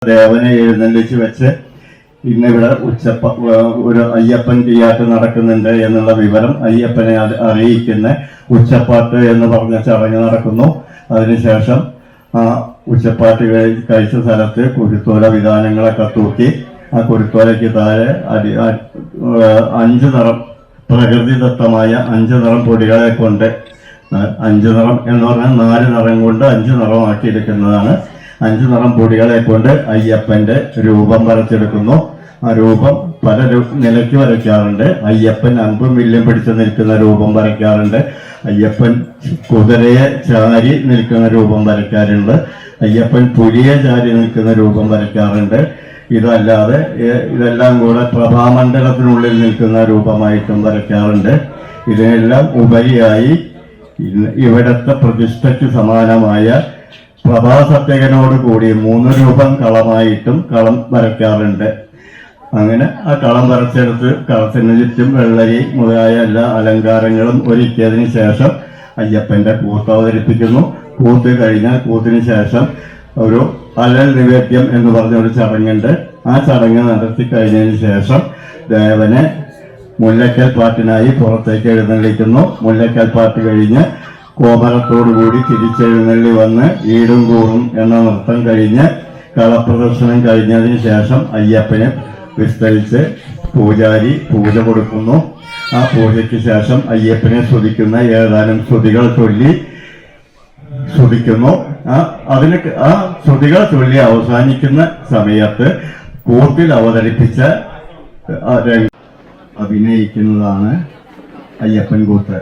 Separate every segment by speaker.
Speaker 1: ദേവനെ എഴുന്നള്ളിച്ച് വെച്ച് ഇന്നിവിടെ ഒരു അയ്യപ്പൻ തീയാട്ട് നടക്കുന്നുണ്ട് എന്നുള്ള വിവരം അയ്യപ്പനെ അറിയിക്കുന്ന ഉച്ചപ്പാട്ട് എന്ന് പറഞ്ഞ ചടങ്ങ് നടക്കുന്നു. അതിനുശേഷം ഉച്ചപ്പാട്ട് കഴിച്ച സ്ഥലത്ത് കുരുത്തോല വിധാനങ്ങളൊക്കെ തൂക്കി ആ കുരുത്തോലയ്ക്ക് താഴെ 5 നിറം പ്രകൃതിദത്തമായ 5 നിറം പൊടികളെ കൊണ്ട് 5 നിറം എന്ന് പറഞ്ഞാൽ 4 നിറം കൊണ്ട് 5 നിറമാക്കിയെടുക്കുന്നതാണ്. 5 നിറം പൊടികളെ കൊണ്ട് അയ്യപ്പന്റെ രൂപം വരച്ചെടുക്കുന്നു. ആ രൂപം പല നിലയ്ക്ക് വരയ്ക്കാറുണ്ട്. അയ്യപ്പൻ അമ്പും വില്ലും പിടിച്ചു നിൽക്കുന്ന രൂപം വരയ്ക്കാറുണ്ട്. അയ്യപ്പൻ കുതിരയെ ചാരി നിൽക്കുന്ന രൂപം വരയ്ക്കാറുണ്ട്. അയ്യപ്പൻ പുലിയെ ചാരി നിൽക്കുന്ന രൂപം വരയ്ക്കാറുണ്ട്. ഇതല്ലാതെ ഇതെല്ലാം കൂടെ പ്രഭാമണ്ഡലത്തിനുള്ളിൽ നിൽക്കുന്ന രൂപമായിട്ടും വരയ്ക്കാറുണ്ട്. ഇതിനെല്ലാം ഉപരിയായി ഇവിടത്തെ പ്രതിഷ്ഠയ്ക്ക് സമാനമായ പ്രഭാസത്യകനോട് കൂടി 3 രൂപം കളമായിട്ടും കളം വരയ്ക്കാറുണ്ട്. അങ്ങനെ ആ കളം വരച്ചെടുത്ത് കളത്തിന് ചുറ്റും വെള്ളരി മുതലായ എല്ലാ അലങ്കാരങ്ങളും ഒരുക്കിയതിന് ശേഷം അയ്യപ്പന്റെ കൂത്ത് അവതരിപ്പിക്കുന്നു. കൂത്ത് കഴിഞ്ഞാൽ കൂത്തിന് ശേഷം ഒരു അലൽ നിവേദ്യം എന്ന് പറഞ്ഞ ഒരു ചടങ്ങുണ്ട്. ആ ചടങ്ങ് നടത്തി കഴിഞ്ഞതിന് ശേഷം ദേവനെ മുല്ലക്കൽ പാട്ടിനായി പുറത്തേക്ക് എഴുന്നള്ളിക്കുന്നു. മുല്ലക്കൽ പാട്ട് കഴിഞ്ഞ് കോമരത്തോടുകൂടി തിരിച്ചെഴുന്നള്ളി വന്ന് ഈടും കൂറും എന്ന നൃത്തം കഴിഞ്ഞ് കളപ്രദർശനം കഴിഞ്ഞതിന് ശേഷം അയ്യപ്പനെ വിസ്തരിച്ച് പൂജാരി പൂജ കൊടുക്കുന്നു. ആ പൂജയ്ക്ക് ശേഷം അയ്യപ്പനെ സ്തുതിക്കുന്ന ഏതാനും സ്തുതികൾ ചൊല്ലി സ്തുതിക്കുന്നു. ആ സ്തുതികൾ ചൊല്ലി അവസാനിക്കുന്ന സമയത്ത് കൂത്തിൽ അവതരിപ്പിച്ച അഭിനയിക്കുന്നതാണ് അയ്യപ്പൻ കൂത്ത്.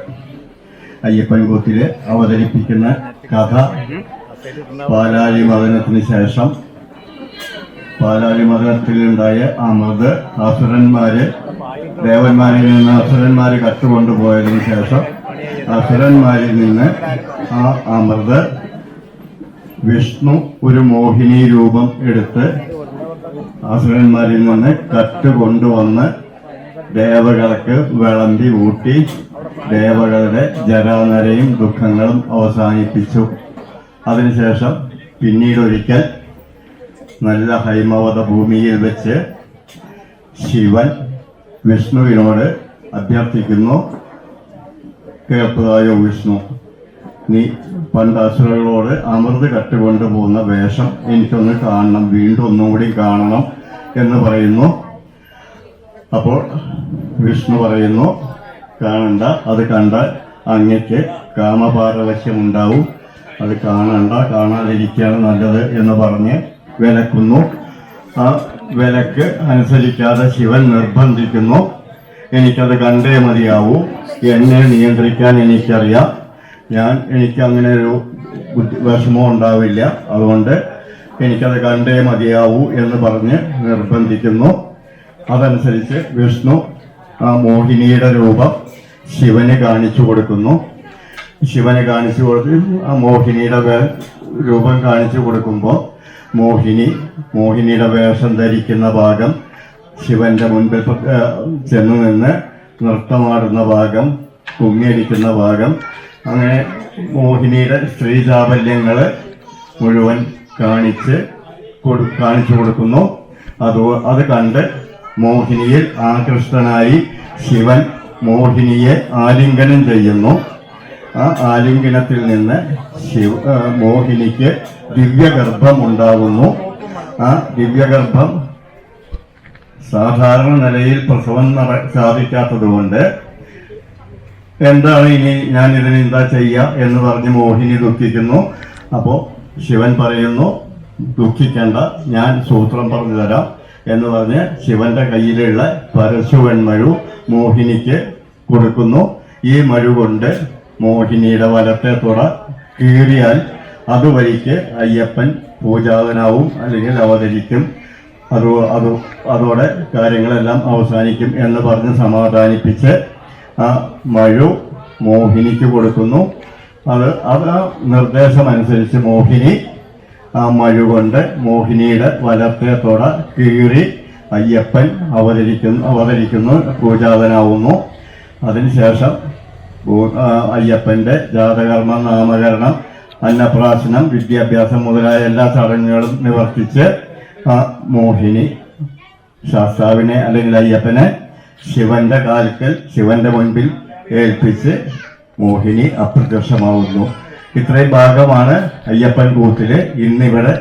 Speaker 1: അയ്യപ്പൻ കൂത്തില് അവതരിപ്പിക്കുന്ന കഥ പാലാഴി മദനത്തിന് ശേഷം പാലാഴി മദനത്തിലുണ്ടായ അമൃത് അസുരന്മാര് ദേവന്മാരിൽ നിന്ന് അസുരന്മാര് കട്ടുകൊണ്ടുപോയതിനു ശേഷം അസുരന്മാരിൽ നിന്ന് ആ അമൃത് വിഷ്ണു ഒരു മോഹിനി രൂപം എടുത്ത് അസുരന്മാരിൽ നിന്ന് കട്ടുകൊണ്ടുവന്ന് ദേവകൾക്ക് വിളമ്പി ഊട്ടി ദേവകളുടെ ജരാനരയും ദുഃഖങ്ങളും അവസാനിപ്പിച്ചു. അതിനുശേഷം പിന്നീടൊരിക്കൽ നല്ല ഹൈമവത ഭൂമിയിൽ വെച്ച് ശിവൻ വിഷ്ണുവിനോട് അഭ്യർത്ഥിക്കുന്നു, കേൾപ്പതായോ വിഷ്ണു, നീ പണ്ട് അസുരകളോട് അമൃത് കട്ടുകൊണ്ടുപോകുന്ന വേഷം എനിക്കൊന്ന് കാണണം, വീണ്ടും ഒന്നുകൂടി കാണണം എന്ന് പറയുന്നു. അപ്പോൾ വിഷ്ണു പറയുന്നു, കാണണ്ട, അത് കണ്ടാൽ അങ്ങക്ക് കാമപാരവശ്യമുണ്ടാവും, അത് കാണണ്ട, കാണാതിരിക്കുകയാണ് നല്ലത് എന്ന് പറഞ്ഞ് വിലക്കുന്നു. ആ വിലക്ക് അനുസരിക്കാതെ ശിവൻ നിർബന്ധിക്കുന്നു, എനിക്കത് കണ്ടേ മതിയാവൂ, എന്നെ നിയന്ത്രിക്കാൻ എനിക്കറിയാം, എനിക്ക് അങ്ങനെ ഒരു വിഷമം ഉണ്ടാവില്ല, അതുകൊണ്ട് എനിക്കത് കണ്ടേ മതിയാവൂ എന്ന് പറഞ്ഞ് നിർബന്ധിക്കുന്നു. അതനുസരിച്ച് വിഷ്ണു ആ മോഹിനിയുടെ രൂപം ശിവന് കാണിച്ചു കൊടുക്കുന്നു. ശിവന് കാണിച്ചു കൊടുത്ത് ആ മോഹിനിയുടെ രൂപം കാണിച്ചു കൊടുക്കുമ്പോൾ മോഹിനിയുടെ വേഷം ധരിക്കുന്ന ഭാഗം, ശിവന്റെ മുൻപിൽ ചെന്നു നിന്ന് നൃത്തമാടുന്ന ഭാഗം, കുമ്മിയടിക്കുന്ന ഭാഗം, അങ്ങനെ മോഹിനിയുടെ സ്ത്രീചാബല്യങ്ങൾ മുഴുവൻ കാണിച്ചു കൊടുക്കുന്നു. അത് കണ്ട് മോഹിനിയിൽ ആകൃഷ്ടനായി ശിവൻ മോഹിനിയെ ആലിംഗനം ചെയ്യുന്നു. ആ ആലിംഗനത്തിൽ നിന്ന് മോഹിനിക്ക് ദിവ്യഗർഭം ഉണ്ടാകുന്നു. ആ ദിവ്യഗർഭം സാധാരണ നിലയിൽ പ്രസവം സാധിക്കാത്തതുകൊണ്ട് എന്താണ് ഇനി ഞാൻ ഇതിന് എന്താ ചെയ്യുക എന്ന് പറഞ്ഞ് മോഹിനി ദുഃഖിക്കുന്നു. അപ്പോൾ ശിവൻ പറയുന്നു, ദുഃഖിക്കേണ്ട, ഞാൻ സൂത്രം പറഞ്ഞു തരാം എന്ന് പറഞ്ഞ് ശിവന്റെ കയ്യിലുള്ള പരശുവെൺമഴു മോഹിനിക്ക് കൊടുക്കുന്നു. ഈ മഴു കൊണ്ട് മോഹിനിയുടെ വലത്തെ തുട കീറിയാൽ അതുവഴിക്ക് അയ്യപ്പൻ പൂജാതനാവും, അല്ലെങ്കിൽ അവതരിക്കും, അതോടെ കാര്യങ്ങളെല്ലാം അവസാനിക്കും എന്ന് പറഞ്ഞ് സമാധാനിപ്പിച്ച് ആ മഴു മോഹിനിക്ക് കൊടുക്കുന്നു. ആ നിർദ്ദേശമനുസരിച്ച് മോഹിനി ആ മഴു കൊണ്ട് മോഹിനിയുടെ വലത്തെ തുട കീറി അയ്യപ്പൻ അവതരിക്കുന്നു, പൂജാതനാവുന്നു. അതിനുശേഷം അയ്യപ്പന്റെ ജാതകർമ്മം, നാമകരണം, അന്നപ്രാശനം, വിദ്യാഭ്യാസം മുതലായ എല്ലാ ചടങ്ങുകളും നിവർത്തിച്ച് ആ മോഹിനി ശാസ്താവിനെ അല്ലെങ്കിൽ അയ്യപ്പനെ ശിവന്റെ കാൽക്കൽ ശിവന്റെ മുൻപിൽ ഏൽപ്പിച്ച് മോഹിനി അപ്രത്യക്ഷമാവുന്നു. ഇത്രയും ഭാഗമാണ് അയ്യപ്പൻ കൂത്തില് ഇന്നിവിടെ